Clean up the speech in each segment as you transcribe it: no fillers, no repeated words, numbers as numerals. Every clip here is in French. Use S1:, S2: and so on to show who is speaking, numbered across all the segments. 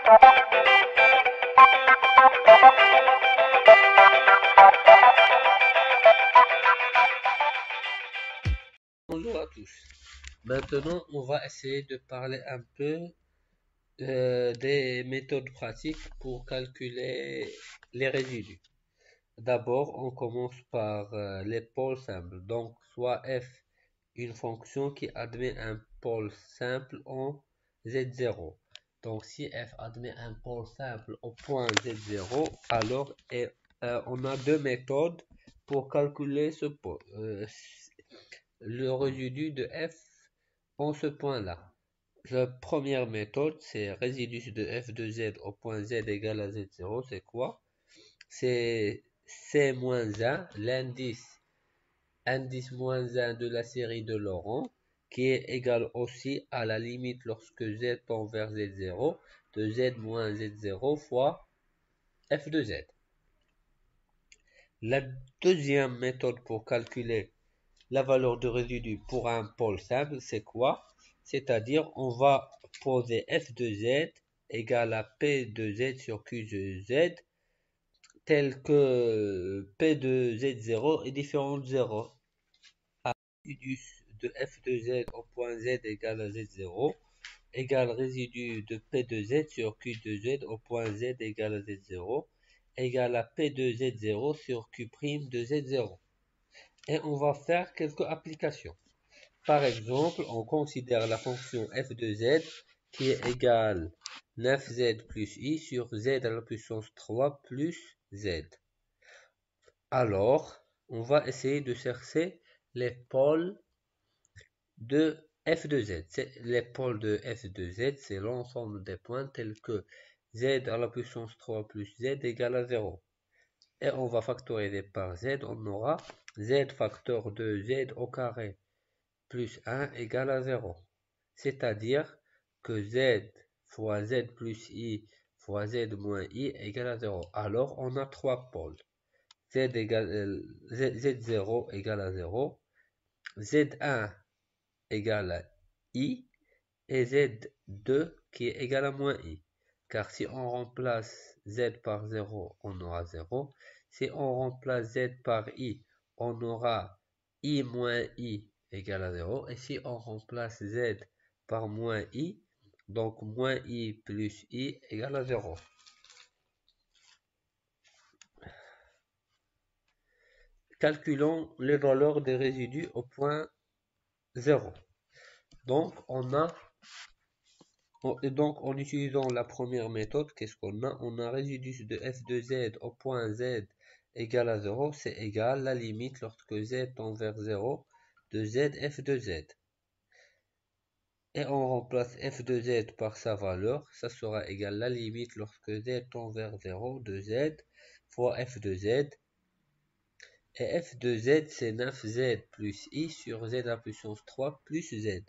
S1: Bonjour à tous. Maintenant, on va essayer de parler un peu des méthodes pratiques pour calculer les résidus. D'abord, on commence par les pôles simples. Donc, soit f, une fonction qui admet un pôle simple en z0. Donc, si f admet un pôle simple au point z0, alors on a deux méthodes pour calculer le résidu de f en ce point-là. La première méthode, c'est résidus de f de z au point z égale à z0. C'est quoi? C'est c-1, indice moins 1 de la série de Laurent, qui est égal aussi à la limite lorsque z tend vers z0 de z moins z0 fois f de z. La deuxième méthode pour calculer la valeur de résidu pour un pôle simple, c'est quoi? C'est-à-dire, on va poser f de z égale à p de z sur q de z, tel que p de z0 est différent de 0. Résidus de f de z au point z égale à z0 égale résidu de p de z sur q de z au point z égale à z0 égale à p de z0 sur q' de z0. Et on va faire quelques applications. Par exemple, on considère la fonction f de z qui est égale 9z plus i sur z à la puissance 3 plus z. Alors, on va essayer de chercher les pôles de f de z. Les pôles de f de z, c'est l'ensemble des points tels que z à la puissance 3 plus z égale à 0. Et on va factoriser par z, on aura z facteur de z au carré plus 1 égale à 0. C'est-à-dire que z fois z plus i fois z moins i égale à 0. Alors, on a trois pôles. Z0 égale à 0, Z1 égale à I et Z2 qui est égal à moins I. Car si on remplace Z par 0, on aura 0. Si on remplace Z par I, on aura I moins I égale à 0. Et si on remplace Z par moins I, donc moins I plus I égale à 0. Calculons les valeurs des résidus au point 0. Donc, en utilisant la première méthode, qu'est-ce qu'on a? On a résidus de f de z au point z égale à 0, c'est égal à la limite lorsque z tend vers 0 de z f de z. Et on remplace f de z par sa valeur, ça sera égal à la limite lorsque z tend vers 0 de z fois f de z. Et f de z, c'est 9z plus i sur z à la puissance 3 plus z.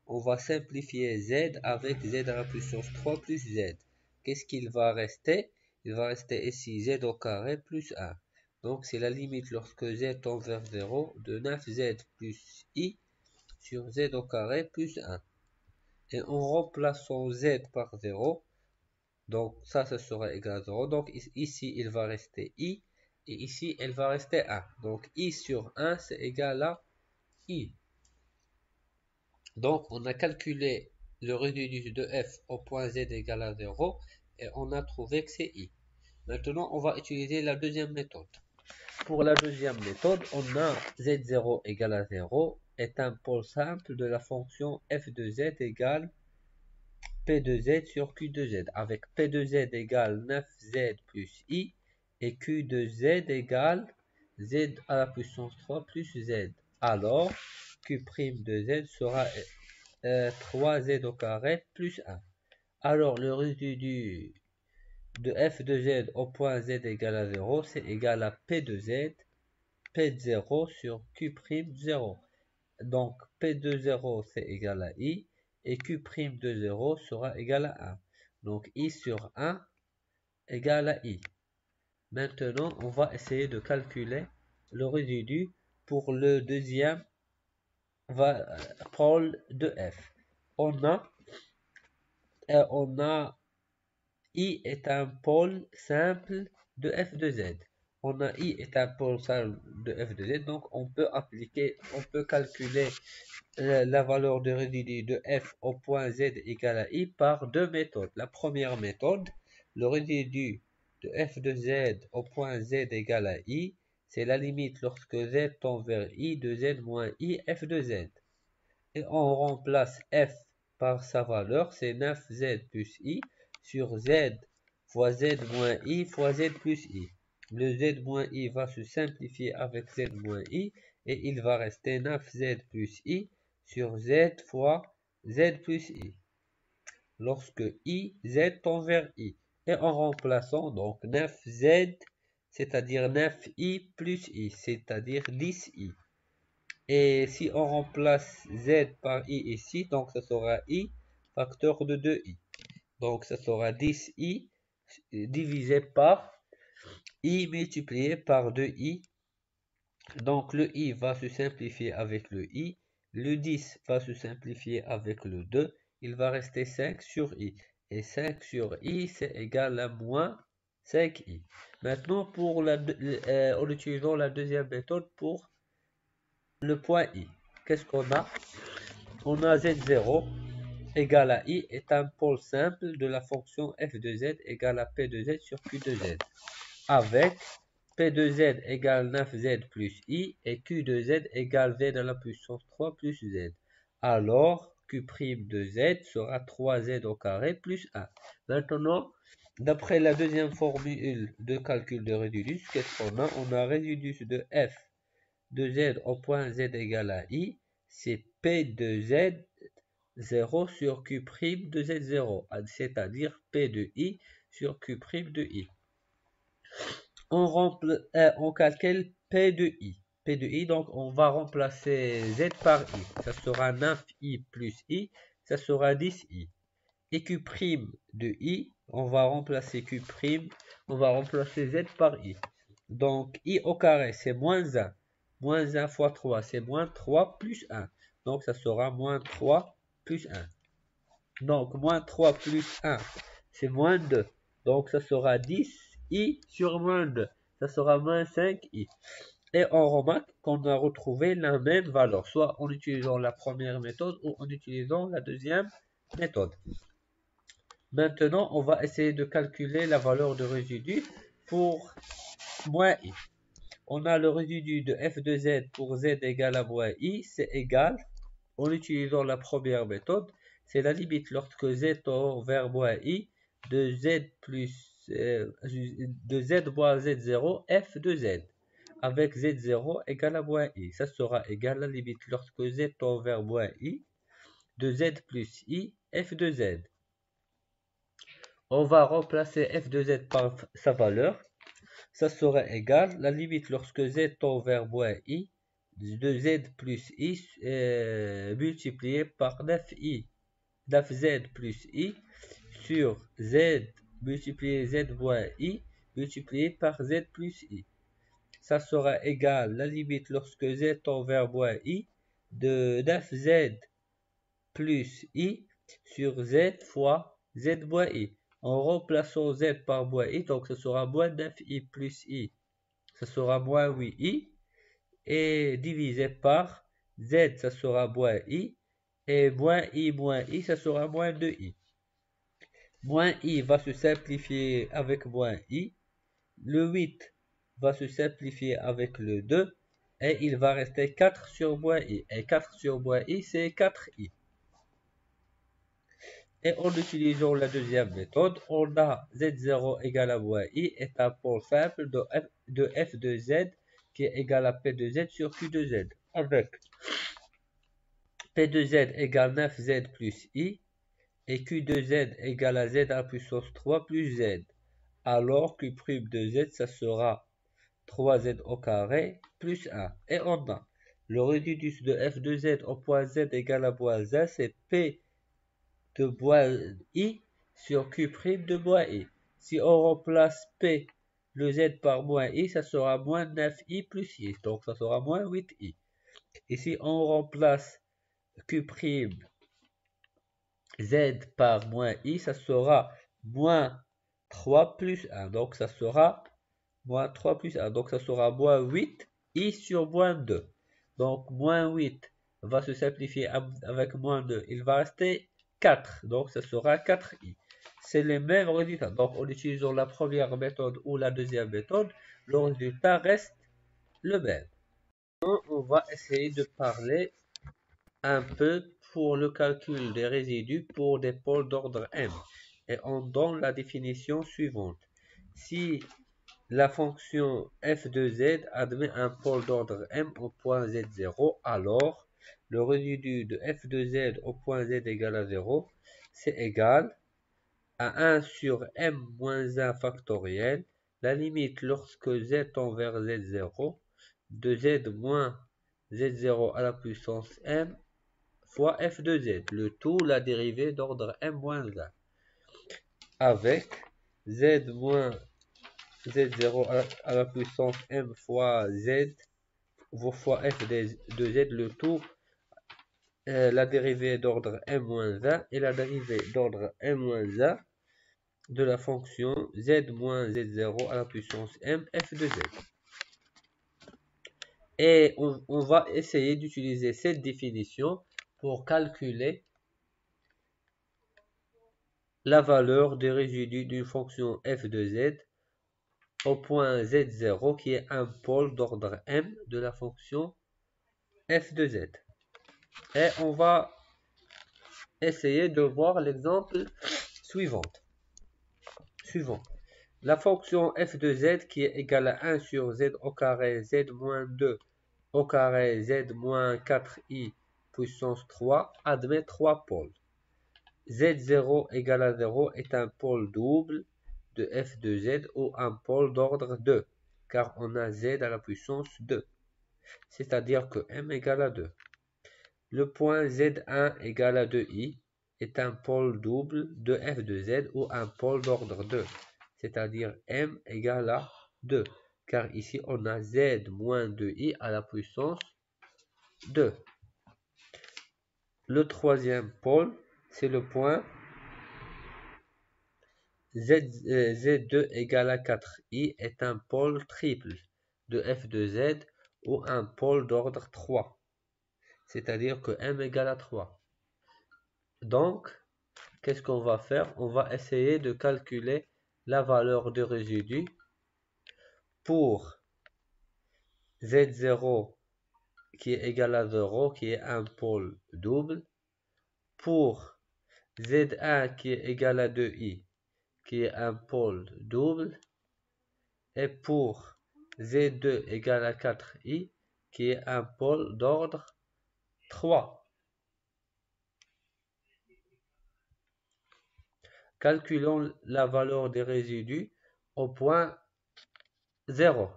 S1: On va simplifier z avec z à la puissance 3 plus z. Qu'est-ce qu'il va rester? Il va rester ici z au carré plus 1. Donc c'est la limite lorsque z tend vers 0 de 9z plus i sur z au carré plus 1. Et en remplaçant z par 0, donc ça sera égal à 0. Donc ici, il va rester i. Et ici, elle va rester 1. Donc, i sur 1, c'est égal à i. Donc, on a calculé le résidu de f au point z égale à 0 et on a trouvé que c'est i. Maintenant, on va utiliser la deuxième méthode. Pour la deuxième méthode, on a z0 égale à 0 est un pôle simple de la fonction f de z égale p de z sur q de z, avec p de z égale 9z plus i et q de z égale z à la puissance 3 plus z. Alors, q' de z sera 3z au carré plus 1. Alors, le résidu de f de z au point z égale à 0, c'est égal à p de z, p de 0 sur q' de 0. Donc, p de 0, c'est égal à i, et q' de 0 sera égal à 1. Donc, i sur 1 égale à i. Maintenant, on va essayer de calculer le résidu pour le deuxième pôle de f. On a I est un pôle simple de f de z. On a I est un pôle simple de f de z, donc on peut calculer la valeur de résidu de f au point z égale à I par deux méthodes. La première méthode, le résidu de f de z au point z égale à I, c'est la limite lorsque z tend vers I de z moins I f de z. Et on remplace f par sa valeur, c'est 9z plus I sur z fois z moins I fois z plus I. Le z moins I va se simplifier avec z moins I et il va rester 9z plus I sur z fois z plus I. Lorsque I, z tend vers I. Et en remplaçant donc 9z, c'est-à-dire 9i plus I, c'est-à-dire 10i. Et si on remplace z par I ici, donc ça sera I facteur de 2i. Donc ça sera 10i divisé par I multiplié par 2i. Donc le I va se simplifier avec le I. Le 10 va se simplifier avec le 2. Il va rester 5 sur I. Et 5 sur I, c'est égal à moins 5i. Maintenant, en utilisant la deuxième méthode pour le point I. Qu'est-ce qu'on a? On a z0 égale à I est un pôle simple de la fonction f de z égale à p de z sur q de z. Avec p de z égale 9z plus I et q de z égale z à la puissance 3 plus z. Alors, q' de z sera 3z au carré plus 1. Maintenant, d'après la deuxième formule de calcul de résidus, qu'est-ce qu'on a? On a résidus de f de z au point z égale à I, c'est p de z 0 sur q' de z0, c'est-à-dire p de I sur q' de I. On calcule p de I. P de I, donc on va remplacer z par I. Ça sera 9i plus I, ça sera 10i. Et q' de I, on va remplacer q', on va remplacer z par I. Donc I au carré, c'est moins 1. Moins 1 fois 3, c'est moins 3 plus 1. Donc ça sera moins 3 plus 1. Donc moins 3 plus 1, c'est moins 2. Donc ça sera 10i sur moins 2. Ça sera moins 5i. Et on remarque qu'on a retrouvé la même valeur, soit en utilisant la première méthode ou en utilisant la deuxième méthode. Maintenant, on va essayer de calculer la valeur de résidu pour moins i. On a le résidu de f de z pour z égale à moins I, c'est égal, en utilisant la première méthode, c'est la limite lorsque z tend vers moins I de z moins z0 f de z, avec z0 égale à moins I. Ça sera égal à la limite lorsque z tend vers moins I de z plus I f de z. On va remplacer f de z par sa valeur. Ça sera égal, la limite lorsque z tend vers moins I, de z plus I multiplié par 9i, 9z plus I sur z multiplié z moins I multiplié par z plus I. Ça sera égal, la limite lorsque z tend vers moins I, de 9z plus I sur z fois z moins I. En remplaçant z par moins I, donc ce sera moins 9i plus I, ce sera moins 8i, et divisé par z, ça sera moins I, et moins I, ça sera moins 2i. Moins I va se simplifier avec moins I, le 8 va se simplifier avec le 2, et il va rester 4 sur moins I, et 4 sur moins I, c'est 4i. Et en utilisant la deuxième méthode, on a z0 égale à moins I est un pôle simple de f de z qui est égal à p de z sur q de z. Avec p de z égale 9z plus I et q de z égale à z à la puissance 3 plus z. Alors q' de z, ça sera 3z au carré plus 1. Et on a le résidu de f de z au point z égale à moins 1, c'est p de moins I sur q' de moins I. Si on remplace P, le Z par moins I, ça sera moins 9I plus I. Donc ça sera moins 8I. Et si on remplace Q' Z par moins I, ça sera moins 3 plus 1. Donc ça sera moins 3 plus 1. Donc ça sera moins 8 i sur moins 2. Donc moins 8 va se simplifier avec moins 2. Il va rester 4. Donc ça sera 4i. C'est les mêmes résultats. Donc en utilisant la première méthode ou la deuxième méthode, le résultat reste le même. On va essayer de parler un peu pour le calcul des résidus pour des pôles d'ordre m. Et on donne la définition suivante. Si la fonction f de z admet un pôle d'ordre m au point z0, alors le résidu de f de z au point z égale à 0, c'est égal à 1 sur m moins 1 factoriel, la limite lorsque z tend vers z0, de z moins z0 à la puissance m fois f de z, le tout la dérivée d'ordre m moins 1, avec z moins z0 à la puissance m fois z fois f de z, le tout la dérivée d'ordre m-1 et la dérivée d'ordre m-1 de la fonction z moins z0 à la puissance m f de z. Et on va essayer d'utiliser cette définition pour calculer la valeur des résidus d'une fonction f de z au point z0 qui est un pôle d'ordre m de la fonction f de z. Et on va essayer de voir l'exemple suivant. La fonction f de z qui est égale à 1 sur z au carré z moins 2 au carré z moins 4i puissance 3 admet 3 pôles. z0 égale à 0 est un pôle double de f de z ou un pôle d'ordre 2, car on a z à la puissance 2, c'est-à-dire que m égale à 2. Le point z1 égale à 2i est un pôle double de f de z ou un pôle d'ordre 2, c'est-à-dire m égale à 2, car ici on a z moins 2i à la puissance 2. Le troisième pôle, c'est le point z2 égale à 4i est un pôle triple de f de z ou un pôle d'ordre 3, c'est-à-dire que m égale à 3. Donc, qu'est-ce qu'on va faire? On va essayer de calculer la valeur de résidu pour z0 qui est égal à 0, qui est un pôle double, pour z1 qui est égal à 2i, qui est un pôle double, et pour z2 égale à 4i, qui est un pôle d'ordre 3. Calculons la valeur des résidus au point 0.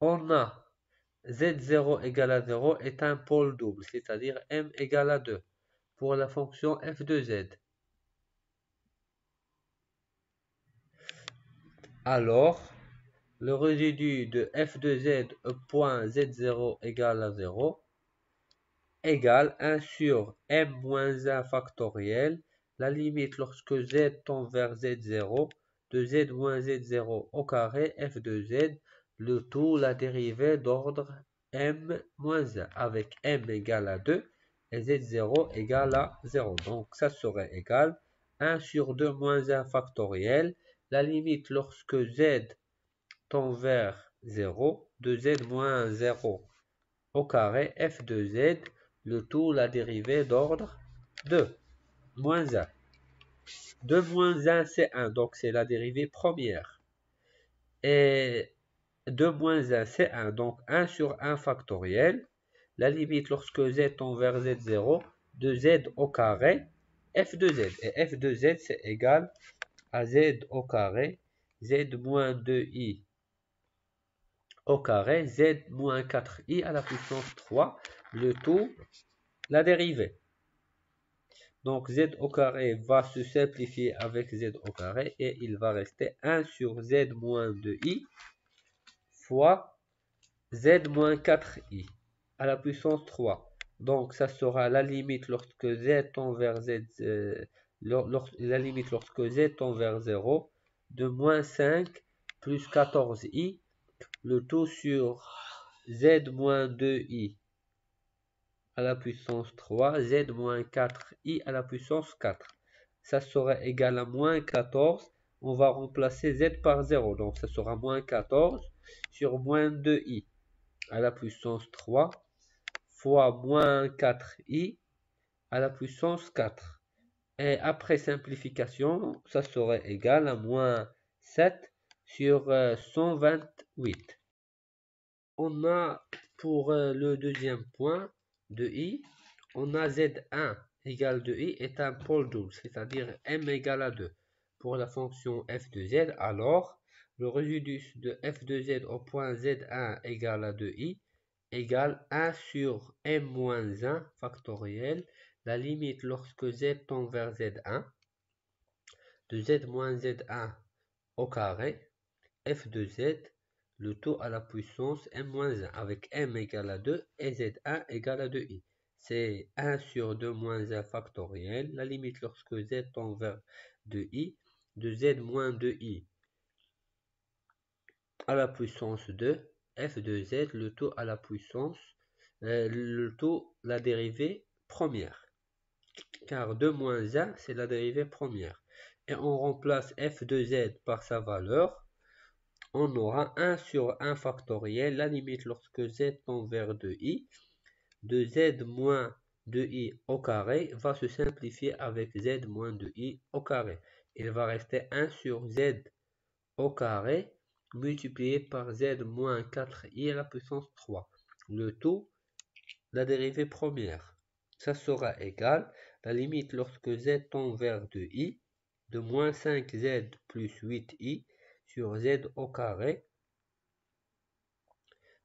S1: On a z0 égale à 0 est un pôle double, c'est-à-dire m égale à 2 pour la fonction f de z. Alors, le résidu de f de z au point z0 égale à 0 égale 1 sur m moins 1 factoriel, la limite lorsque z tend vers z0, de z moins z0 au carré f de z, le tout la dérivée d'ordre m moins 1, avec m égale à 2 et z0 égale à 0. Donc ça serait égal 1 sur 2 moins 1 factoriel, la limite lorsque z tend vers 0, de z moins 0 au carré f de z, le tout la dérivée d'ordre 2, moins 1. 2 moins 1, c'est 1, donc c'est la dérivée première. Et 2 moins 1, c'est 1, donc 1 sur 1 factoriel. La limite lorsque z tend vers z0, de z au carré, f de z. Et f de z, c'est égal à z au carré, z moins 2i au carré, z moins 4i à la puissance 3, le tout, la dérivée. Donc z au carré va se simplifier avec z au carré et il va rester 1 sur z moins 2i fois z moins 4i à la puissance 3. Donc ça sera la limite lorsque z tend vers la limite lorsque z tend vers 0, de moins 5 plus 14i, le tout sur z moins 2i à la puissance 3, z moins 4i à la puissance 4. Ça sera égal à moins 14. On va remplacer z par 0. Donc ça sera moins 14 sur moins 2i à la puissance 3 fois moins 4i à la puissance 4. Et après simplification, ça serait égal à moins 7 sur 128. On a pour le deuxième point de i, on a z1 égale de i est un pôle double, c'est-à-dire m égale à 2. Pour la fonction f de z, alors le résidu de f de z au point z1 égale à 2i égale 1 sur m-1 factoriel, la limite lorsque z tend vers z1, de z moins z1 au carré, f de z, le tout à la puissance m-1, avec m égale à 2 et z1 égale à 2i. C'est 1 sur 2 moins 1 factoriel, la limite lorsque z tend vers 2i, de z moins 2i à la puissance 2, f de z, le tout à la puissance, la dérivée première. Car 2 moins 1, c'est la dérivée première. Et on remplace f de z par sa valeur. On aura 1 sur 1 factoriel, la limite lorsque z tend vers 2i, de z moins 2i au carré va se simplifier avec z moins 2i au carré. Il va rester 1 sur z au carré multiplié par z moins 4i à la puissance 3. Le tout, la dérivée première. Ça sera égal, la limite lorsque z tend vers 2i, de moins 5z plus 8i sur z au carré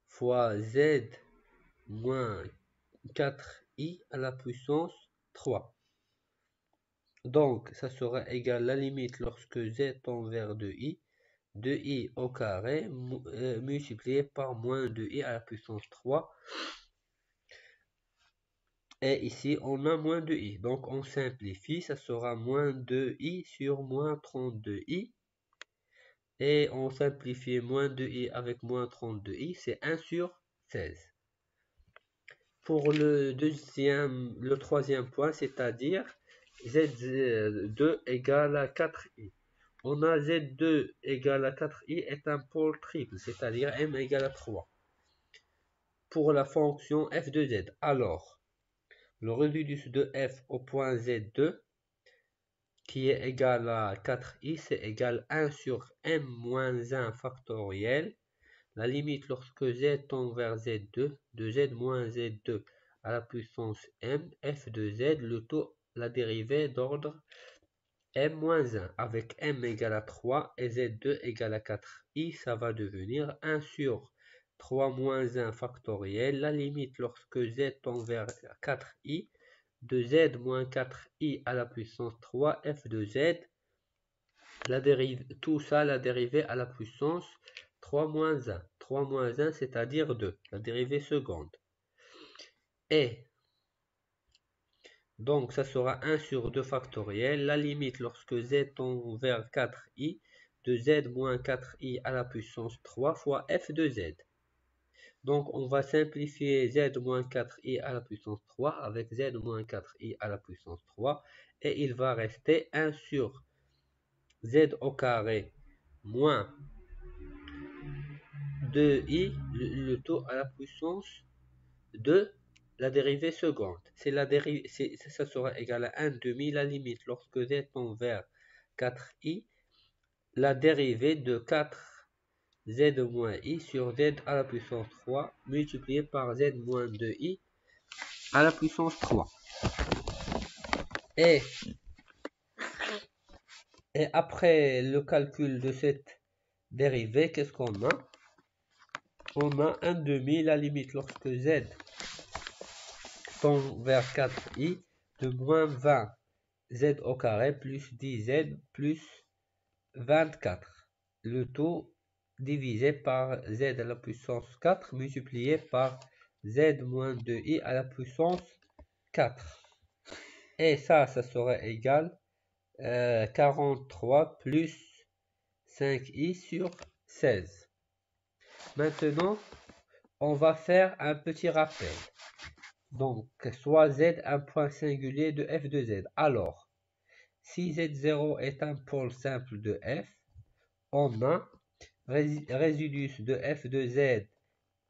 S1: fois z moins 4i à la puissance 3. Donc, ça sera égal la limite lorsque z tend vers 2i, 2i au carré multiplié par moins 2i à la puissance 3. Et ici, on a moins 2i. Donc, on simplifie, ça sera moins 2i sur moins 32i. Et on simplifie moins 2i avec moins 32i, c'est 1 sur 16. Pour le troisième point, c'est-à-dire z2 égale à 4i. On a z2 égale à 4i est un pôle triple, c'est-à-dire m égale à 3. Pour la fonction f de z, alors, le résidu de f au point z2, qui est égal à 4i, c'est égal à 1 sur m moins 1 factoriel. La limite lorsque z tend vers z2, de z moins z2 à la puissance m, f de z, le tout, la dérivée d'ordre m moins 1, avec m égale à 3 et z2 égale à 4i, ça va devenir 1 sur 3 moins 1 factoriel. La limite lorsque z tend vers 4i, de z moins 4i à la puissance 3, f de z, tout ça, la dérivée à la puissance 3 moins 1. 3 moins 1, c'est-à-dire 2, la dérivée seconde. Et donc, ça sera 1 sur 2 factoriel. La limite lorsque z tend vers 4i, de z moins 4i à la puissance 3 fois f de z. Donc, on va simplifier z moins 4i à la puissance 3 avec z moins 4i à la puissance 3. Et il va rester 1 sur z au carré moins 2i, le tout à la puissance de la dérivée seconde. Ça sera égal à 1 demi, la limite lorsque z tend vers 4i, la dérivée de 4z moins i sur z à la puissance 3 multiplié par z moins 2i à la puissance 3. Et après le calcul de cette dérivée, qu'est-ce qu'on a? On a 1 demi, la limite lorsque z tend vers 4i, de moins 20 z au carré plus 10z plus 24. Le tout divisé par z à la puissance 4 multiplié par z moins 2i à la puissance 4. Et ça serait égal 43 plus 5i sur 16. Maintenant, on va faire un petit rappel. Donc, soit z un point singulier de f de z. Alors, si z0 est un pôle simple de f, on a résidus de f de z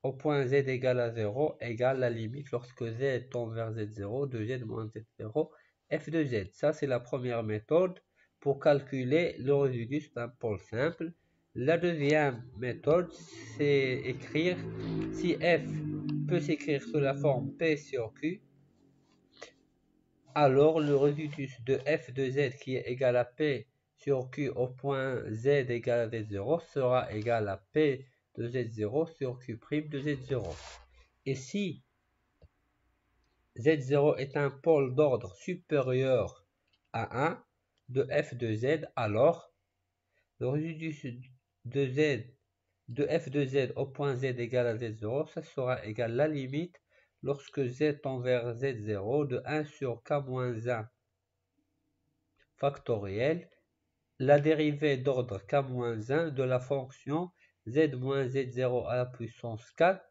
S1: au point z égale à 0 égale la limite lorsque z tend vers z0 de z moins z0 f de z. Ça, c'est la première méthode pour calculer le résidu d'un pôle simple. La deuxième méthode, c'est écrire si f peut s'écrire sous la forme p sur q, alors le résidu de f de z qui est égal à p sur q au point z égale à z0 sera égal à p de z0 sur q' de z0. Et si z0 est un pôle d'ordre supérieur à 1 de f de z, alors le résidu de z de f de z au point z égale à z0, ça sera égal à la limite lorsque z tend vers z0 de 1 sur k-1 factoriel, la dérivée d'ordre k-1 de la fonction z moins z0 à la puissance 4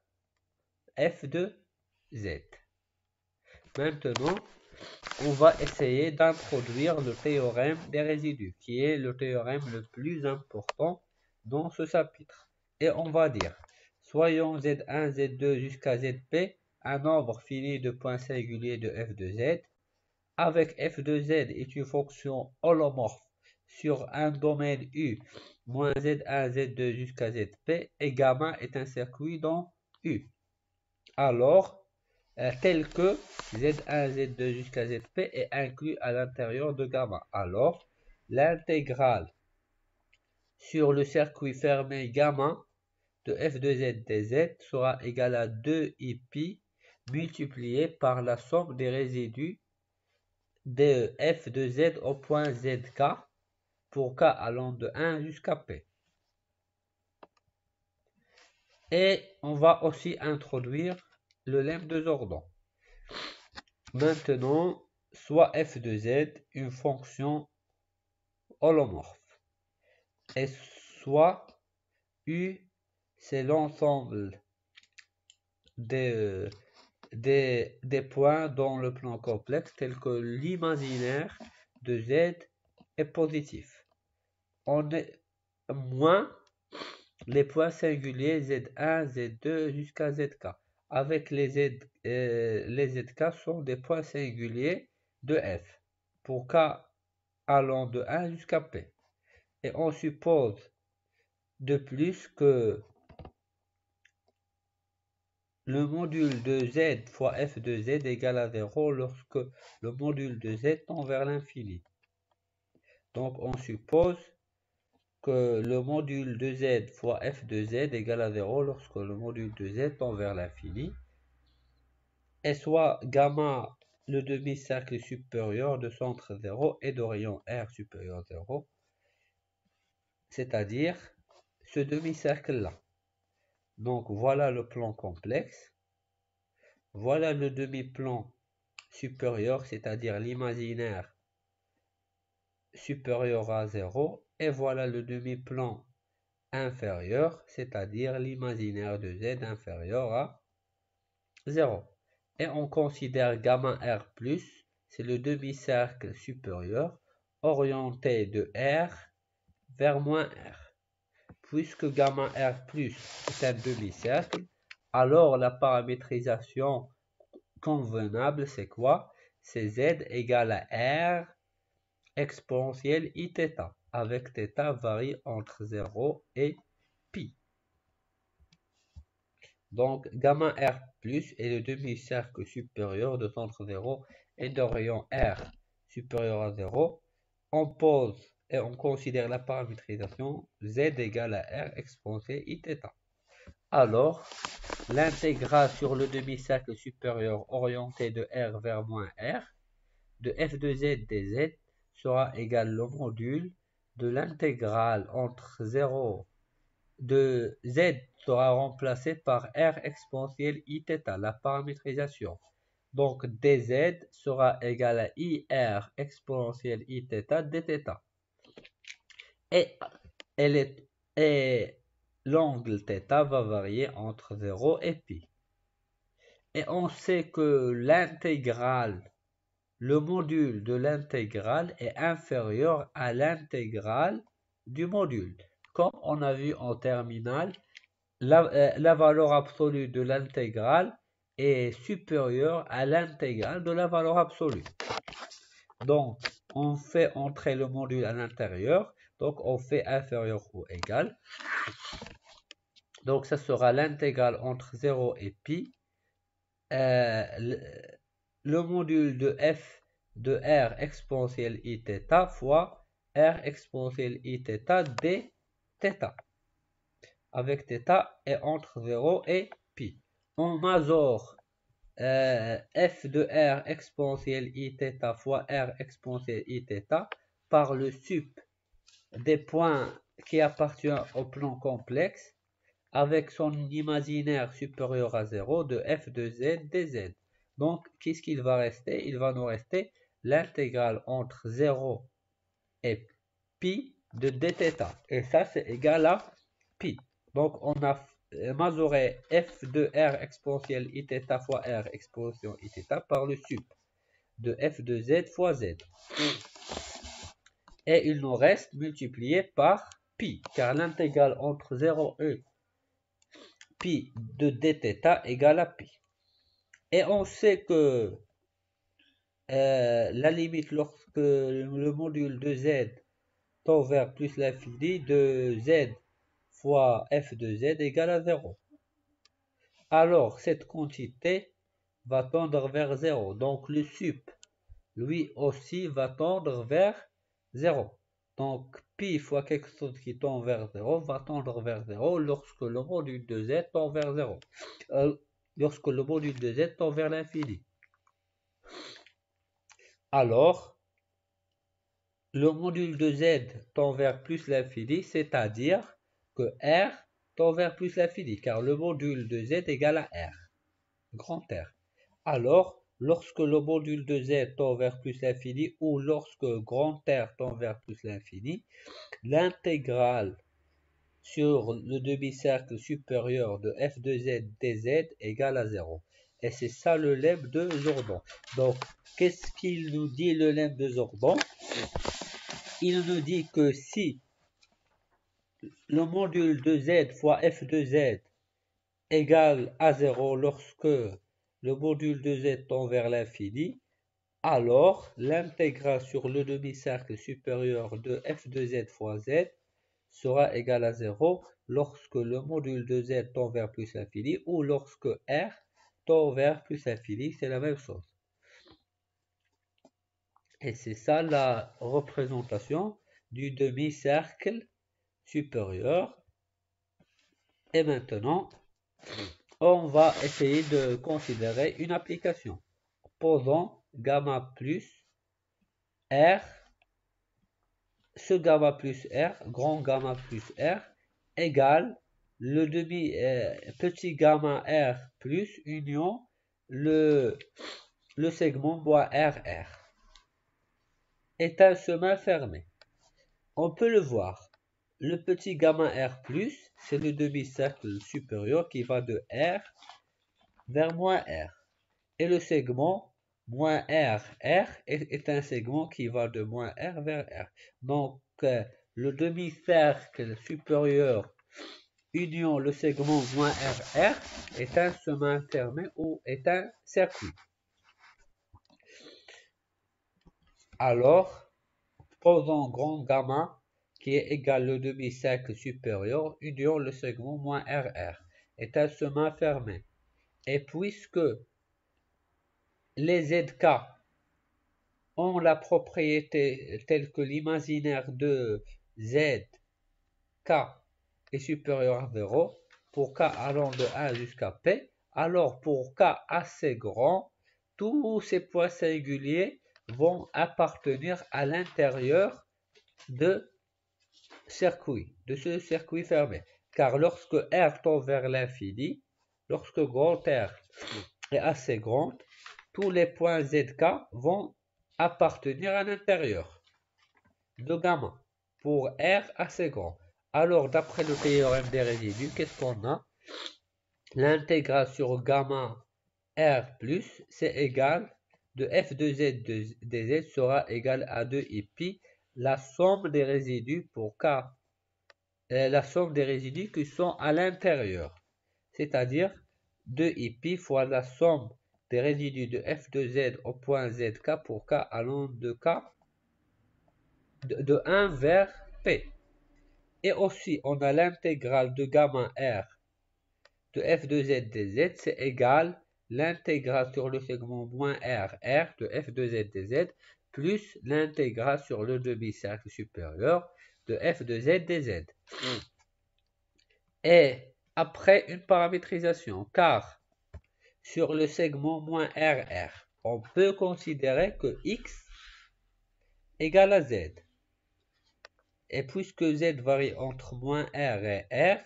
S1: f de z. Maintenant, on va essayer d'introduire le théorème des résidus, qui est le théorème le plus important dans ce chapitre. Et on va dire, soyons z1, z2 jusqu'à zp un nombre fini de points singuliers de f de z, avec f de z est une fonction holomorphe sur un domaine U, moins z1, z2 jusqu'à zp, et gamma est un circuit dans U. Alors, tel que z1, z2 jusqu'à zp est inclus à l'intérieur de gamma. Alors, l'intégrale sur le circuit fermé gamma de f de z dz sera égale à 2i multiplié par la somme des résidus de f de z au point zk pour k allant de 1 jusqu'à p. Et on va aussi introduire le lemme de Jordan. Maintenant, soit f de z une fonction holomorphe, et soit u c'est l'ensemble des points dans le plan complexe tel que l'imaginaire de z est positif. On est moins les points singuliers z1, z2 jusqu'à zk. Avec les zk sont des points singuliers de f pour k allant de 1 jusqu'à p. Et on suppose de plus que le module de z fois f de z égale à 0 lorsque le module de z tend vers l'infini. Donc on suppose que le module de z fois f de z égale à 0 lorsque le module de z tend vers l'infini. Et soit gamma le demi-cercle supérieur de centre 0 et de rayon R supérieur à 0, c'est-à-dire ce demi-cercle-là. Donc voilà le plan complexe. Voilà le demi-plan supérieur, c'est-à-dire l'imaginaire supérieur à 0. Et voilà le demi-plan inférieur, c'est-à-dire l'imaginaire de z inférieur à 0. Et on considère gamma R+, c'est le demi-cercle supérieur orienté de R vers moins R. Puisque gamma R+ est un demi-cercle, alors la paramétrisation convenable, c'est quoi? C'est Z égale à R exponentielle Iθ, avec θ varie entre 0 et pi. Donc, gamma R+, est le demi-cercle supérieur de centre 0 et de rayon R supérieur à 0. On pose et on considère la paramétrisation Z égale à R exponentielle Iθ. Alors, l'intégrale sur le demi-cercle supérieur orienté de R vers moins R de f de z dz sera égal au module de l'intégrale entre 0 de z sera remplacé par R exponentielle Iθ, la paramétrisation. Donc dz sera égal à IR exponentielle Iθ dθ. Et, et l'angle θ va varier entre 0 et pi. Et on sait que l'intégrale, le module de l'intégrale est inférieur à l'intégrale du module. Comme on a vu en terminale, la valeur absolue de l'intégrale est supérieure à l'intégrale de la valeur absolue. Donc, on fait entrer le module à l'intérieur. Donc, on fait inférieur ou égal. Donc, ça sera l'intégrale entre 0 et pi. Le module de f de r exponentielle Iθ fois r exponentielle Iθ dθ. Avec θ est entre 0 et pi. On majore f de r exponentielle Iθ fois r exponentielle Iθ par le sup des points qui appartiennent au plan complexe avec son imaginaire supérieur à 0 de f de z dz. Donc, qu'est-ce qu'il va rester? Il va nous rester l'intégrale entre 0 et pi de dθ. Et ça, c'est égal à pi. Donc, on a majoré f de r exponentielle Iθ fois r exponentielle Iθ par le sup de f de z fois z. Et il nous reste multiplié par pi, car l'intégrale entre 0 et pi de dθ égale à pi. Et on sait que la limite lorsque le module de z tend vers plus l'infini de z fois f de z égale à 0. Alors, cette quantité va tendre vers 0. Donc, le sup, lui aussi, va tendre vers 0. Donc, pi fois quelque chose qui tend vers 0 va tendre vers 0 lorsque le module de z tend vers 0. Lorsque le module de z tend vers l'infini. Alors, le module de z tend vers plus l'infini, c'est-à-dire que r tend vers plus l'infini, car le module de z égale à r, grand R. Alors, lorsque le module de z tend vers plus l'infini, ou lorsque grand R tend vers plus l'infini, l'intégrale sur le demi-cercle supérieur de f de z dz égale à 0. Et c'est ça le lemme de Jordan. Donc, qu'est-ce qu'il nous dit le lemme de Jordan? Il nous dit que si le module de z fois f de z égale à 0 lorsque le module de z tend vers l'infini, alors l'intégrale sur le demi-cercle supérieur de f de z fois z sera égal à 0 lorsque le module de z tend vers plus l'infini ou lorsque r tend vers plus l'infini, c'est la même chose. Et c'est ça la représentation du demi-cercle supérieur. Et maintenant, on va essayer de considérer une application. Posons gamma plus r, ce gamma plus r, grand gamma plus r, égale le petit gamma r plus union le segment moins RR est un chemin fermé. On peut le voir. Le petit gamma R plus, c'est le demi-cercle supérieur qui va de R vers moins R. Et le segment moins R est un segment qui va de moins R vers R. Donc, le demi-cercle supérieur union le segment moins RR est un chemin fermé ou est un circuit. Alors, posons grand gamma qui est égal au demi-cercle supérieur union le segment moins RR est un chemin fermé. Et puisque les ZK ont la propriété telle que l'imaginaire de ZK est supérieur à 0, pour k allant de 1 jusqu'à p, alors pour k assez grand, tous ces points singuliers vont appartenir à l'intérieur de ce circuit fermé. Car lorsque R tend vers l'infini, lorsque grand R est assez grand, tous les points zk vont appartenir à l'intérieur de gamma pour R assez grand. Alors, d'après le théorème des résidus, qu'est-ce qu'on a? L'intégrale sur gamma R plus, c'est égal de f de z de dz sera égal à 2i pi, la somme des résidus pour K, la somme des résidus qui sont à l'intérieur, c'est-à-dire 2i pi fois la somme des résidus de f de z au point zk pour K allant de K de 1 vers P. Et aussi, on a l'intégrale de gamma R de f de z dz, c'est égal l'intégrale sur le segment moins R de f de z dz plus l'intégrale sur le demi-cercle supérieur de f de z dz. Et après une paramétrisation, car sur le segment moins RR, on peut considérer que x égale à z. Et puisque z varie entre moins R et R,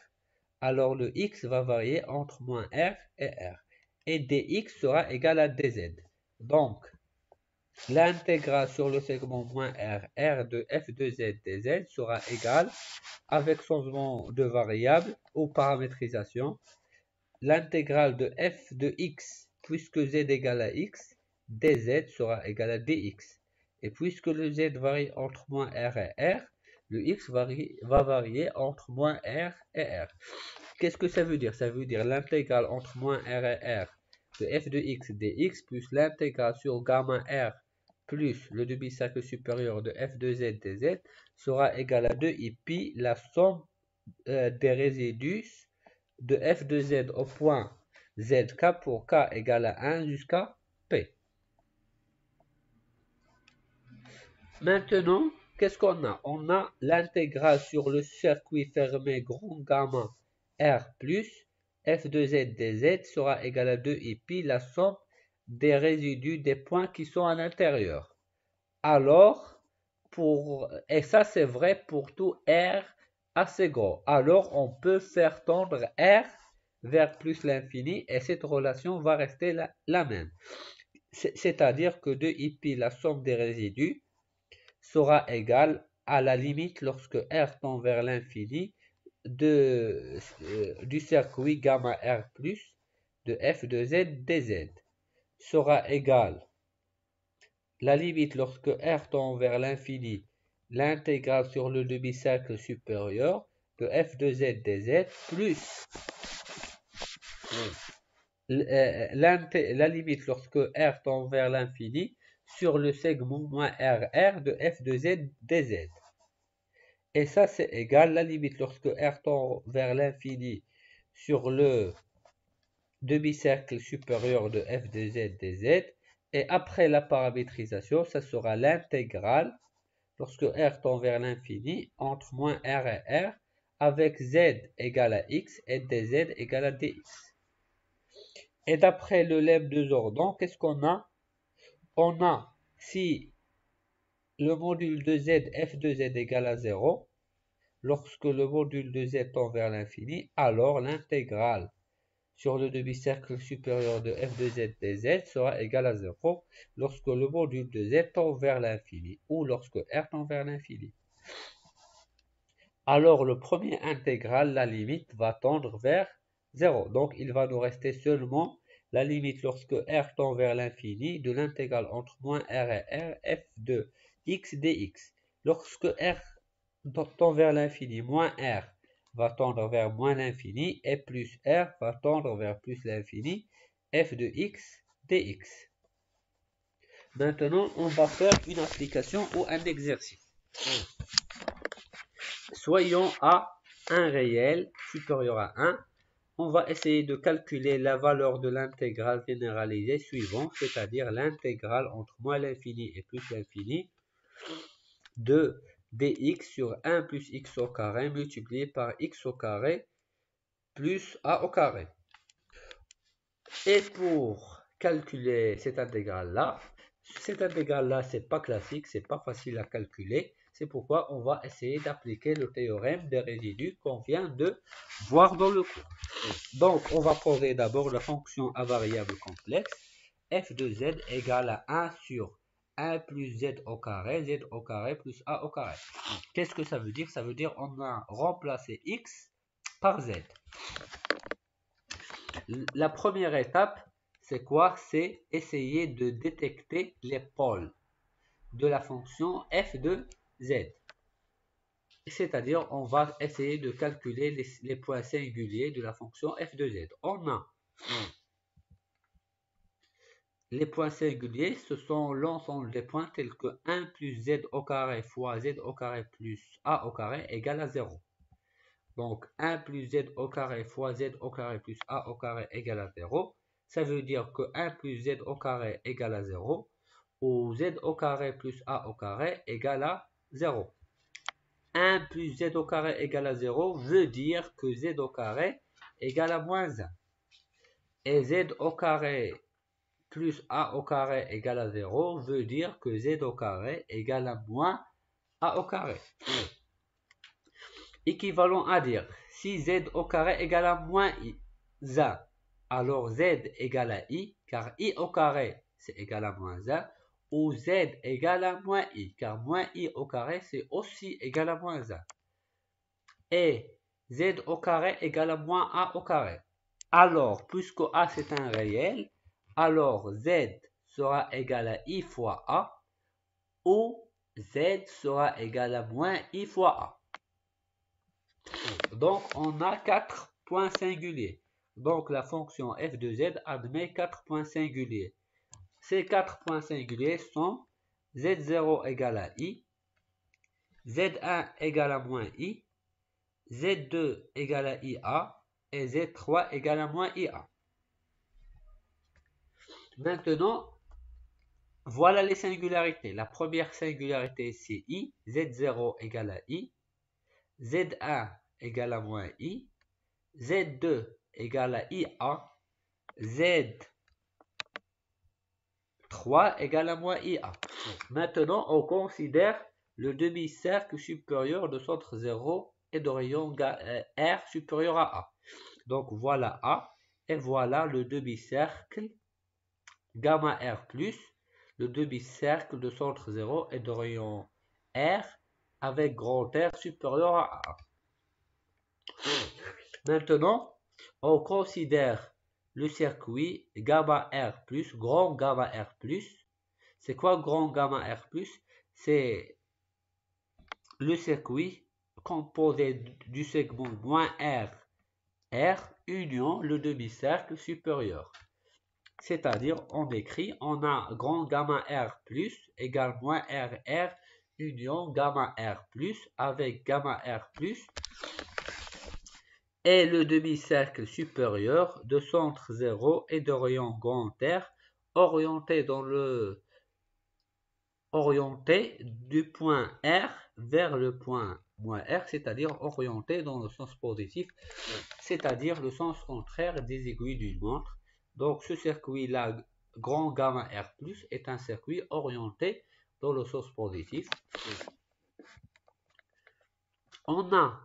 S1: alors le x va varier entre moins R et R. Et dx sera égal à dz. Donc, l'intégrale sur le segment moins R de f de z dz sera égale, avec changement de variable ou paramétrisation, l'intégrale de f de x, puisque z égale à x, dz sera égal à dx. Et puisque le z varie entre moins R et R, le x va varier entre moins R et R. Qu'est-ce que ça veut dire? Ça veut dire l'intégrale entre moins R et R de f de x dx plus l'intégrale sur gamma R plus le demi-cercle supérieur de f de z dz sera égal à 2i pi, la somme des résidus de f de z au point zk pour k égale à 1 jusqu'à p. Maintenant, qu'est-ce qu'on a? On a l'intégrale sur le circuit fermé grand gamma R plus f de z dz sera égal à 2i pi, la somme des résidus des points qui sont à l'intérieur. Alors, et ça c'est vrai pour tout R assez gros. Alors, on peut faire tendre R vers plus l'infini et cette relation va rester la même. C'est-à-dire que 2i pi, la somme des résidus, sera égale à la limite lorsque R tend vers l'infini du circuit gamma R plus de f de z dz sera égale la limite lorsque R tend vers l'infini, l'intégrale sur le demi-cercle supérieur de f de z dz plus la limite lorsque R tend vers l'infini sur le segment moins RR de f de z dz. Et ça, c'est égal la limite lorsque R tend vers l'infini sur le demi-cercle supérieur de f de z dz. Et après la paramétrisation, ça sera l'intégrale lorsque R tend vers l'infini entre moins R et R avec z égale à x et dz égale à dx. Et d'après le lemme de Jordan, qu'est-ce qu'on a? On a, si le module de z, f de z égale à 0, lorsque le module de z tend vers l'infini, alors l'intégrale sur le demi-cercle supérieur de f de z dz sera égale à 0 lorsque le module de z tend vers l'infini ou lorsque r tend vers l'infini. Alors le premier intégral, la limite, va tendre vers 0. Donc il va nous rester seulement la limite lorsque r tend vers l'infini de l'intégrale entre moins r et r, f de x dx. Lorsque r tend vers l'infini, moins r va tendre vers moins l'infini et plus r va tendre vers plus l'infini, f de x dx. Maintenant, on va faire une application ou un exercice. Soyons à 1 réel supérieur à 1. On va essayer de calculer la valeur de l'intégrale généralisée suivante, c'est-à-dire l'intégrale entre moins l'infini et plus l'infini de dx sur 1 plus x au carré multiplié par x au carré plus a au carré. Et pour calculer cette intégrale-là, c'est pas classique, c'est pas facile à calculer. C'est pourquoi on va essayer d'appliquer le théorème des résidus qu'on vient de voir dans le cours. Donc, on va poser d'abord la fonction à variable complexe f de z égale à 1 sur 1 plus z au carré plus a au carré. Qu'est-ce que ça veut dire? Ça veut dire on a remplacé x par z. La première étape, c'est quoi? C'est essayer de détecter les pôles de la fonction f de z. C'est-à-dire, on va essayer de calculer les points singuliers de la fonction f de z. On a les points singuliers, ce sont l'ensemble des points tels que 1 plus z au carré fois z au carré plus a au carré égale à 0. Donc 1 plus z au carré fois z au carré plus a au carré égale à 0. Ça veut dire que 1 plus z au carré égale à 0 ou z au carré plus a au carré égale à 0. 1 plus z au carré égale à 0 veut dire que z au carré égale à moins 1. Et z au carré plus a au carré égale à 0 veut dire que z au carré égale à moins a au carré. Équivalent à dire, si z au carré égale à moins 1, alors z égale à i, car i au carré c'est égal à moins 1, ou z égale à moins i, car moins i au carré c'est aussi égal à moins 1. Et z au carré égale à moins a au carré. Alors, puisque a c'est un réel, alors z sera égal à i fois a, ou z sera égal à moins i fois a. Donc, on a 4 points singuliers. Donc, la fonction f de z admet 4 points singuliers. Ces 4 points singuliers sont z0 égale à i, z1 égale à moins i, z2 égale à ia et z3 égale à moins ia. Maintenant, voilà les singularités. La première singularité, c'est i, z0 égale à i, z1 égale à moins i, z2 égale à ia, z3 égale à moins ia. Maintenant, on considère le demi-cercle supérieur de centre 0 et de rayon R supérieur à A. Donc voilà A et voilà le demi-cercle gamma R plus, le demi-cercle de centre 0 et de rayon R avec grand R supérieur à A. Maintenant, on considère le circuit gamma R plus, grand gamma R plus. C'est quoi grand gamma R plus? C'est le circuit composé du segment moins R, R union le demi-cercle supérieur. C'est-à-dire, on écrit, on a grand gamma R plus égale moins RR union gamma R plus avec gamma R plus et le demi-cercle supérieur de centre 0 et de rayon grand R orienté du point R vers le point moins R, c'est-à-dire orienté dans le sens positif, c'est-à-dire le sens contraire des aiguilles d'une montre. Donc ce circuit-là, grand gamma R+, est un circuit orienté dans le sens positif. On a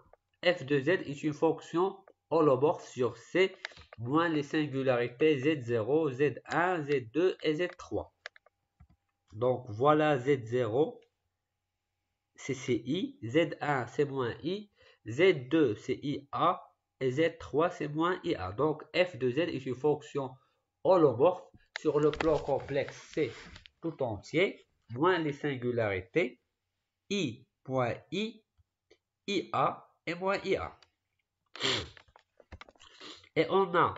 S1: f de z est une fonction holomorphe sur C moins les singularités z0, z1, z2 et z3. Donc voilà z0, c'est ci, z1 c'est moins i, z2 c'est ia et z3 c'est moins ia. Donc f de z est une fonction holomorphe sur le plan complexe C tout entier, moins les singularités i, moins i, ia et moins ia. Et on a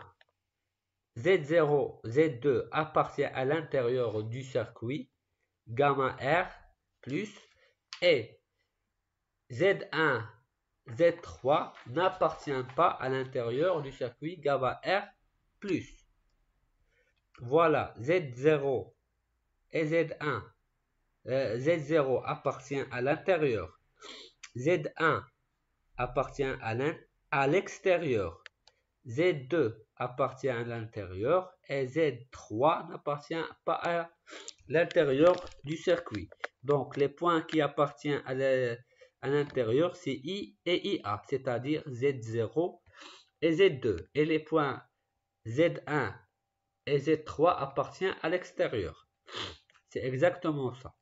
S1: z0, z2 appartient à l'intérieur du circuit gamma R plus et Z1, Z3 n'appartient pas à l'intérieur du circuit gamma R plus. Voilà, Z0 et Z1. Z0 appartient à l'intérieur. Z1 appartient à l'extérieur. Z2 appartient à l'intérieur et Z3 n'appartient pas à l'intérieur du circuit. Donc, les points qui appartiennent à l'intérieur, c'est I et IA, c'est-à-dire Z0 et Z2. Et les points Z1 et Z3 appartient à l'extérieur. C'est exactement ça.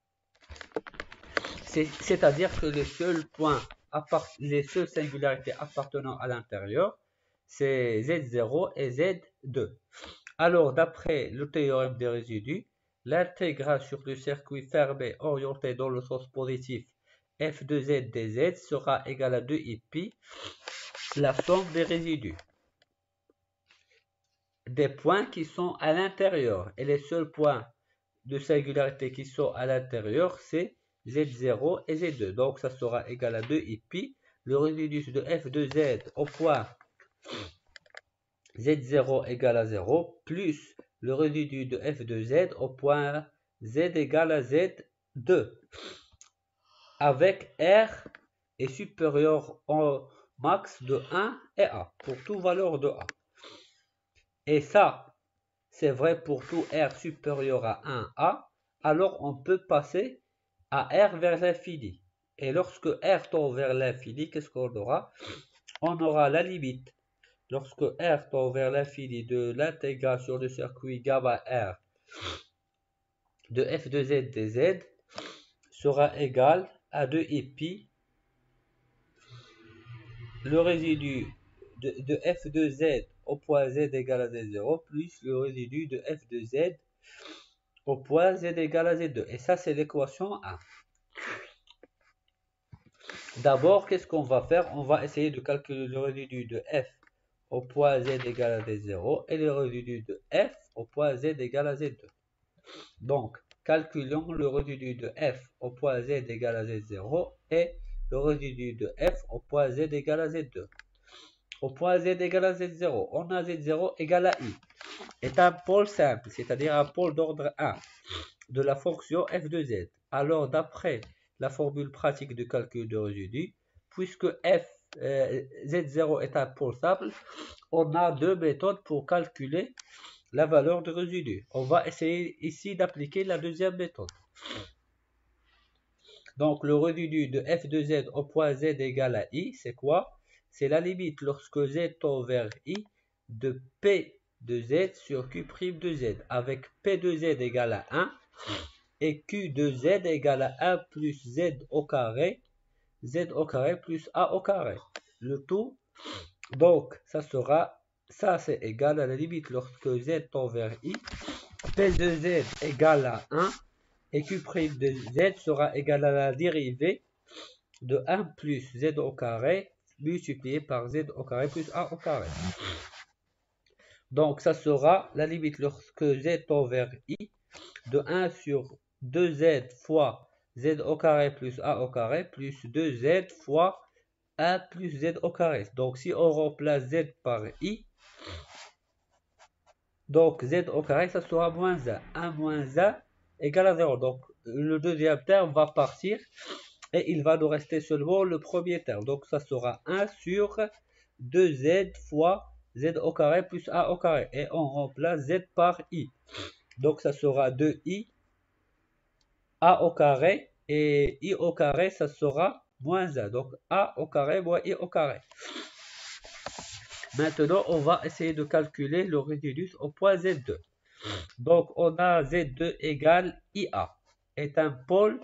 S1: C'est-à-dire que les seuls points, les seules singularités appartenant à l'intérieur, c'est Z0 et Z2. Alors, d'après le théorème des résidus, l'intégrale sur le circuit fermé orienté dans le sens positif f de z dz sera égale à 2i la somme des résidus des points qui sont à l'intérieur. Et les seuls points de singularité qui sont à l'intérieur, c'est z0 et z2. Donc, ça sera égal à 2i le résidu de f de z au point z0 égale à 0 plus le résidu de f de z au point z égale à z2 avec r est supérieur au max de 1 et a pour toute valeur de a. Et ça, c'est vrai pour tout r supérieur à 1a, alors on peut passer à r vers l'infini. Et lorsque r tend vers l'infini, qu'est-ce qu'on aura? On aura la limite. Lorsque r tend vers l'infini de l'intégrale sur le circuit gamma r de f de z dz sera égal à 2i le résidu de f de z au point z égale à z0 plus le résidu de f de z au point z égale à z2. Et ça, c'est l'équation 1. D'abord, qu'est-ce qu'on va faire? On va essayer de calculer le résidu de f au point z égale à z0 et le résidu de f au point z égale à z2. Donc, calculons le résidu de f au point z égale à z0 et le résidu de f au point z égale à z2. Au point z égale à z0, on a z0 égale à i, est un pôle simple, c'est-à-dire un pôle d'ordre 1 de la fonction f de z. Alors, d'après la formule pratique de calcul de résidu, puisque z0 est un pôle simple, on a deux méthodes pour calculer la valeur de résidu. On va essayer ici d'appliquer la deuxième méthode. Donc, le résidu de f de z au point z égale à i, c'est quoi? C'est la limite lorsque z tend vers i de p de z sur q' de z, avec p de z égale à 1 et q de z égale à 1 plus z au carré plus a au carré. Le tout, donc, ça c'est égal à la limite lorsque z tend vers i, p de z égale à 1 et q' de z sera égal à la dérivée de 1 plus z au carré multiplié par z au carré plus a au carré. Donc, ça sera la limite lorsque z tend vers i de 1 sur 2z fois z au carré plus a au carré plus 2z fois 1 plus z au carré. Donc, si on remplace z par i, donc z au carré, ça sera moins 1. 1 moins 1 égale à 0. Donc, le deuxième terme va partir et il va nous rester seulement le premier terme. Donc, ça sera 1 sur 2z fois z au carré plus a au carré. Et on remplace z par i. Donc, ça sera 2i a au carré. Et i au carré, ça sera moins 1. Donc, a au carré moins i au carré. Maintenant, on va essayer de calculer le résidu au point z2. Donc, on a z2 égale ia, est un pôle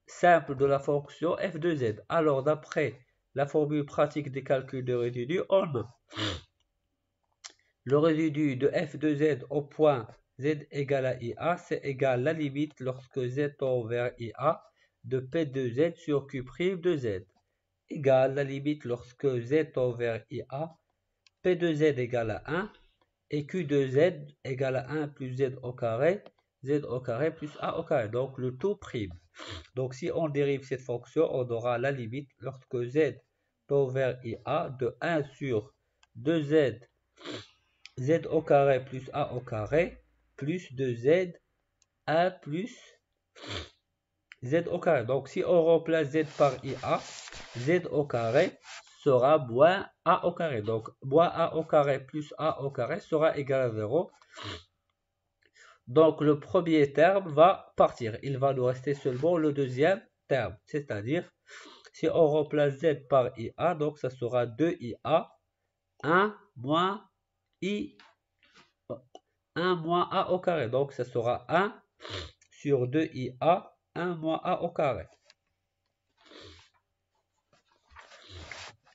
S1: simple de la fonction f de z. Alors, d'après la formule pratique des calculs de résidu, on a le résidu de f de z au point z égale à ia, c'est égal à la limite lorsque z tend vers ia de p de z sur q' de z, égale la limite lorsque z tend vers ia, p de z égale à 1 et q de z égale à 1 plus z au carré plus a au carré. Donc, le tout prime. Donc, si on dérive cette fonction, on aura la limite lorsque z tend vers ia de 1 sur 2z z au carré plus a au carré plus 2z 1 plus z au carré. Donc, si on remplace z par ia, z au carré sera moins a au carré. Donc, moins a au carré plus a au carré sera égal à 0. Donc, le premier terme va partir. Il va nous rester seulement le deuxième terme. C'est-à-dire, si on remplace z par ia, donc ça sera 2ia, 1 moins i, 1 moins a au carré. Donc, ça sera 1 sur 2ia, 1 moins a au carré.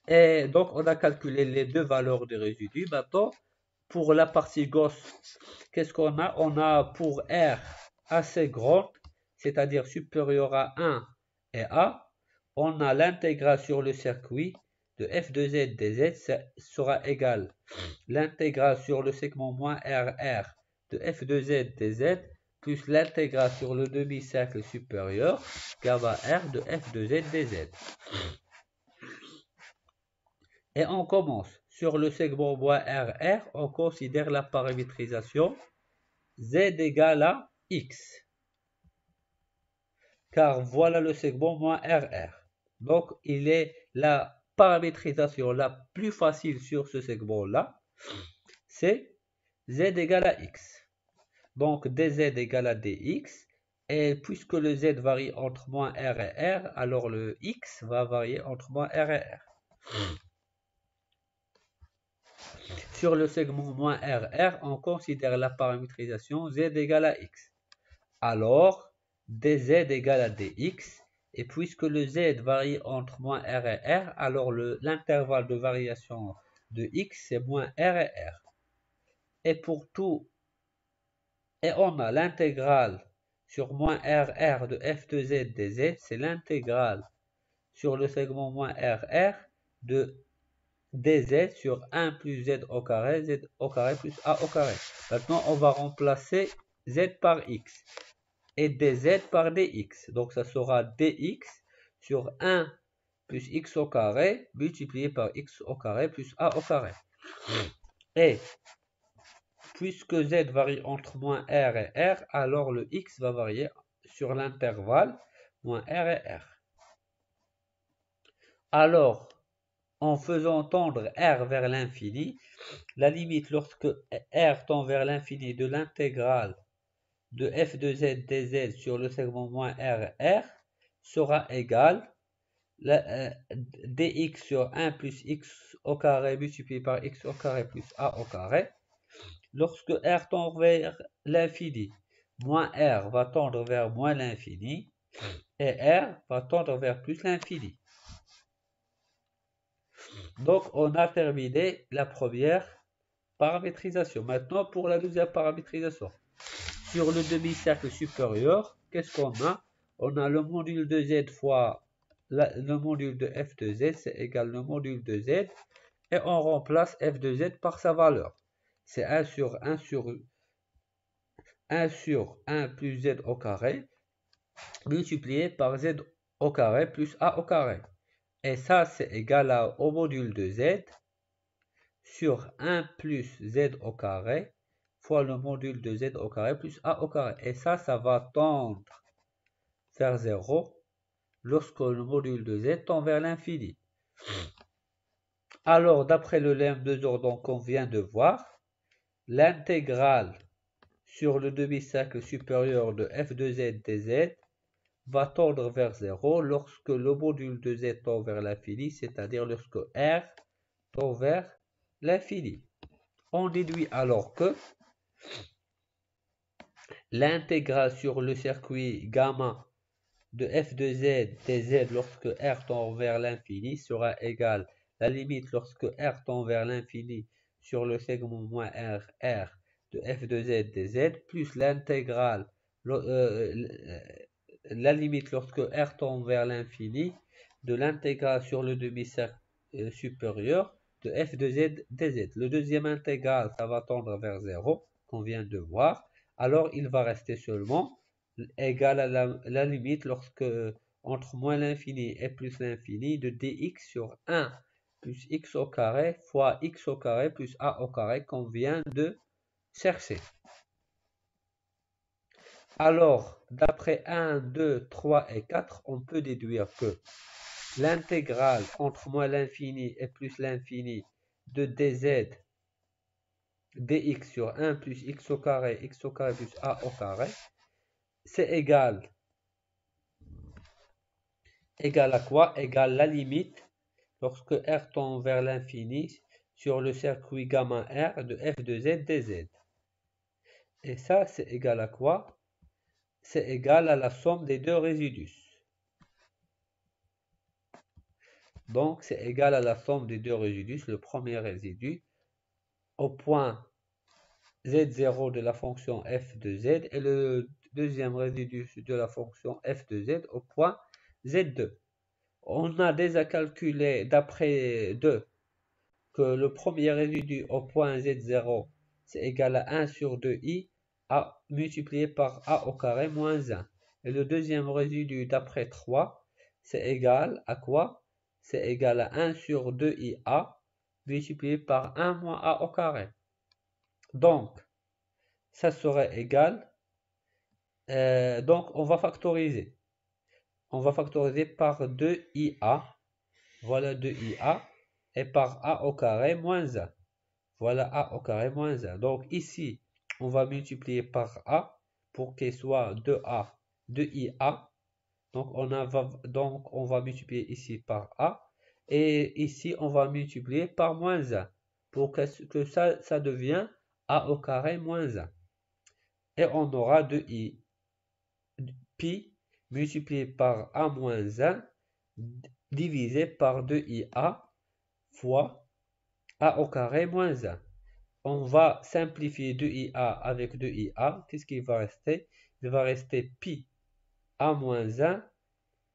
S1: Et donc, on a calculé les deux valeurs des résidus. Maintenant, pour la partie gauche, qu'est-ce qu'on a? On a pour R assez grande, c'est-à-dire supérieur à 1 et A, on a l'intégrale sur le circuit de f de z dz sera égal l'intégrale sur le segment moins RR de f de z dz plus l'intégrale sur le demi-cercle supérieur gamma R de f de z dz. Et on commence. Sur le segment moins RR, on considère la paramétrisation z égale à x. Car voilà le segment moins RR. Donc, il est la paramétrisation la plus facile sur ce segment-là, c'est z égale à x. Donc, dz égale à dx. Et puisque le z varie entre moins r et r, alors le x va varier entre moins r et r. Sur le segment moins RR, on considère la paramétrisation z égale à x. Alors, dz égale à dx. Et puisque le z varie entre moins r et r, alors l'intervalle de variation de x, c'est moins r et r. Et pour tout, et on a l'intégrale sur moins rr de f de z dz, c'est l'intégrale sur le segment moins rr de dz sur 1 plus z au carré plus a au carré. Maintenant, on va remplacer z par x et dz par dx. Donc, ça sera dx sur 1 plus x au carré multiplié par x au carré plus a au carré. Et puisque z varie entre moins r et r, alors le x va varier sur l'intervalle moins r et r. Alors, en faisant tendre r vers l'infini, la limite lorsque r tend vers l'infini de l'intégrale de f de z dz sur le segment moins r r sera égale dx sur 1 plus x au carré multiplié par x au carré plus a au carré. Lorsque r tend vers l'infini, moins r va tendre vers moins l'infini et r va tendre vers plus l'infini. Donc, on a terminé la première paramétrisation. Maintenant, pour la deuxième paramétrisation. Sur le demi-cercle supérieur, qu'est-ce qu'on a? On a le module de z fois le module de f de z, c'est égal le module de z, et on remplace f de z par sa valeur. C'est 1 sur 1 plus z au carré, multiplié par z au carré plus a au carré. Et ça, c'est égal au module de z sur 1 plus z au carré fois le module de z au carré plus a au carré. Et ça va tendre vers 0 lorsque le module de z tend vers l'infini. Alors, d'après le lemme de Jordan qu'on vient de voir, l'intégrale sur le demi-cercle supérieur de f de z dz va tendre vers 0 lorsque le module de z tend vers l'infini, c'est-à-dire lorsque r tend vers l'infini. On déduit alors que l'intégrale sur le circuit gamma de f de z dz lorsque r tend vers l'infini sera égale la limite lorsque r tend vers l'infini sur le segment moins r de f de z dz plus l'intégrale la limite lorsque r tend vers l'infini de l'intégrale sur le demi-cercle supérieur de f de z dz. Le deuxième intégrale, ça va tendre vers 0, qu'on vient de voir. Alors, il va rester seulement égal à la limite lorsque entre moins l'infini et plus l'infini de dx sur 1 plus x au carré fois x au carré plus a au carré qu'on vient de chercher. Alors, d'après 1, 2, 3 et 4, on peut déduire que l'intégrale entre moins l'infini et plus l'infini de dz dx sur 1 plus x au carré plus a au carré, c'est égal à quoi? Égal la limite lorsque r tend vers l'infini sur le circuit gamma r de f de z dz. Et ça, c'est égal à quoi? C'est égal à la somme des deux résidus. Donc, c'est égal à la somme des deux résidus, le premier résidu, au point z0 de la fonction f de z et le deuxième résidu de la fonction f de z au point z2. On a déjà calculé d'après 2 que le premier résidu au point z0 c'est égal à 1 sur 2i a multiplié par a au carré moins 1. Et le deuxième résidu d'après 3 c'est égal à quoi? C'est égal à 1 sur 2ia multiplié par 1 moins a au carré. Donc, ça serait égal. Donc, on va factoriser. On va factoriser par 2ia. Voilà 2ia. Et par a au carré moins 1. Voilà a au carré moins 1. Donc, ici, on va multiplier par a pour qu'il soit 2a, 2ia. Donc, on va multiplier ici par a. Et ici, on va multiplier par moins 1. Pour que ça devienne a au carré moins 1. Et on aura 2i pi multiplié par a moins 1 divisé par 2ia fois a au carré moins 1. On va simplifier 2ia avec 2ia. Qu'est-ce qu'il va rester? Il va rester pi a moins 1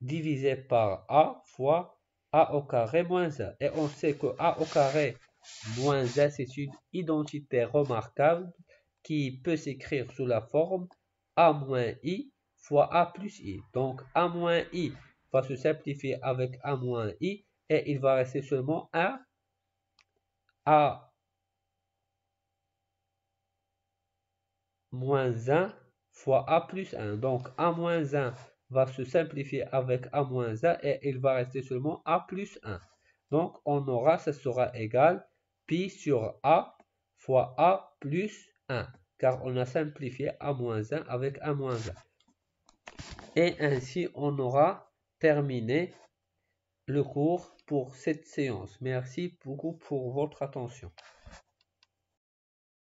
S1: divisé par a fois a au carré moins 1. Et on sait que a au carré moins 1, c'est une identité remarquable qui peut s'écrire sous la forme a moins i fois a plus i. Donc a moins i va se simplifier avec a moins i et il va rester seulement a moins 1 fois a plus 1. Donc a moins 1 va se simplifier avec a moins 1 et il va rester seulement a plus 1. Donc on aura, ça sera égal pi sur a fois a plus 1. Car on a simplifié a moins 1 avec a moins 1. Et ainsi, on aura terminé le cours pour cette séance. Merci beaucoup pour votre attention.